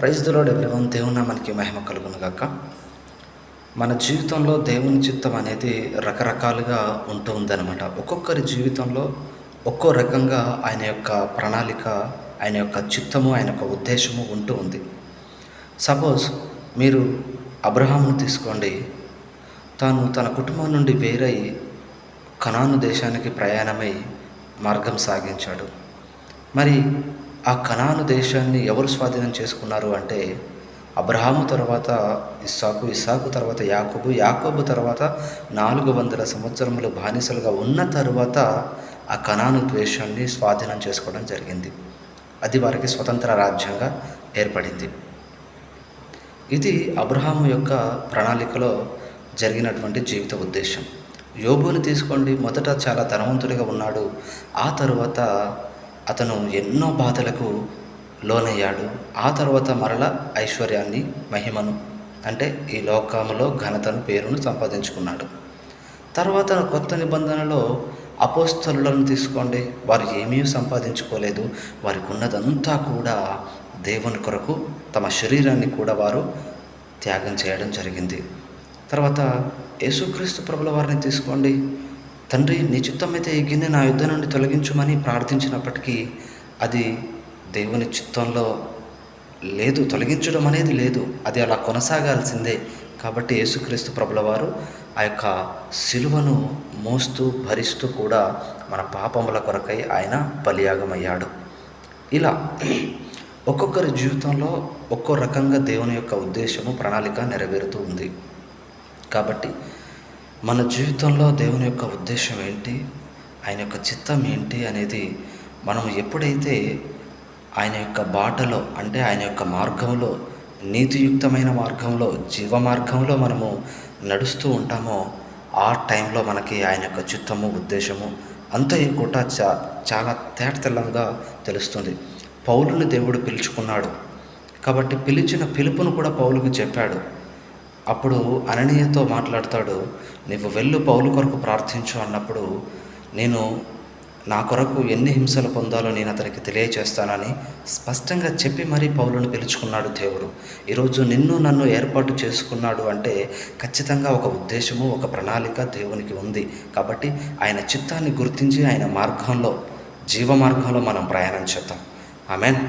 Praise the lord everyone. దేవుని నామానికి మహిమ కలుగును గాక. మన జీవితంలో దేవుని చిత్తం అనేది రకరకాలుగా ఉంటూ ఉందన్నమాట. ఒక్కొక్కరి జీవితంలో ఒక్కో రకంగా ఆయన యొక్క ప్రణాళిక, ఆయన యొక్క చిత్తము, ఆయన యొక్క ఉద్దేశము ఉంటూ ఉంది. సపోజ్ మీరు అబ్రహామును తీసుకోండి. తాను తన కుటుంబం నుండి వేరై కనాను దేశానికి ప్రయాణమై మార్గం సాగించాడు. మరి ఆ కనాను దేశాన్ని ఎవరు స్వాధీనం చేసుకున్నారు అంటే, అబ్రహాము తర్వాత ఇస్సాకు, ఇస్సాకు తర్వాత యాకోబు, యాకోబు తర్వాత 400 సంవత్సరములు బానిసలుగా ఉన్న తరువాత ఆ కనాను దేశాన్ని స్వాధీనం చేసుకోవడం జరిగింది. అది వారికి స్వతంత్ర రాజ్యంగా ఏర్పడింది. ఇది అబ్రహాము యొక్క ప్రణాళికలో జరిగినటువంటి జీవిత ఉద్దేశం. యోబుని తీసుకోండి. మొదట చాలా ధనవంతుడిగా ఉన్నాడు. ఆ తరువాత అతను ఎన్నో బాధలకు లోనయ్యాడు. ఆ తర్వాత మరల ఐశ్వర్యాన్ని, మహిమను, అంటే ఈ లోకములో ఘనతను, పేరును సంపాదించుకున్నాడు. తర్వాత కొత్త నిబంధనలో అపోస్తలులను తీసుకోండి. వారు ఏమీ సంపాదించుకోలేదు. వారికి ఉన్నదంతా కూడా దేవుని కొరకు తమ శరీరాన్ని కూడా వారు త్యాగం చేయడం జరిగింది. తర్వాత యేసుక్రీస్తు ప్రభుల వారిని తీసుకోండి. తండ్రి, నీ చిత్తమైతే ఈ గిన్నె నా యుద్ధ నుండి తొలగించుమని ప్రార్థించినప్పటికీ అది దేవుని చిత్తంలో లేదు, తొలగించడం అనేది లేదు. అది అలా కొనసాగాల్సిందే. కాబట్టి యేసుక్రీస్తు ప్రభుల వారు ఆ యొక్క సిలువను మోస్తూ భరిస్తూ కూడా మన పాపముల కొరకై ఆయన బలియాగమయ్యాడు. ఇలా ఒక్కొక్కరి జీవితంలో ఒక్కో రకంగా దేవుని యొక్క ఉద్దేశము, ప్రణాళిక నెరవేరుతూ ఉంది. కాబట్టి మన జీవితంలో దేవుని యొక్క ఉద్దేశం ఏంటి, ఆయన యొక్క చిత్తం ఏంటి అనేది మనం ఎప్పుడైతే ఆయన యొక్క బాటలో, అంటే ఆయన యొక్క మార్గంలో, నీతియుక్తమైన మార్గంలో, జీవ మార్గంలో మనము నడుస్తూ ఉంటామో ఆ టైంలో మనకి ఆయన యొక్క చిత్తము, ఉద్దేశము అంతా కూడా చాలా తేటతెల్లంగా తెలుస్తుంది. పౌలుని దేవుడు పిలుచుకున్నాడు కాబట్టి పిలిచిన పిలుపును కూడా పౌలుకు చెప్పాడు. అప్పుడు అననీయతో మాట్లాడతాడు, నీవు వెళ్ళు, పౌలు కొరకు ప్రార్థించు అన్నప్పుడు, నేను నా కొరకు ఎన్ని హింసలు పొందాలో నేను అతనికి తెలియచేస్తానని స్పష్టంగా చెప్పి మరీ పౌలును పిలుచుకున్నాడు దేవుడు. ఈరోజు నిన్ను నన్ను ఏర్పాటు చేసుకున్నాడు అంటే ఖచ్చితంగా ఒక ఉద్దేశము, ఒక ప్రణాళిక దేవునికి ఉంది. కాబట్టి ఆయన చిత్తాన్ని గుర్తించి ఆయన మార్గంలో, జీవ మార్గంలో మనం ప్రయాణం చేద్దాం. ఆమేన్.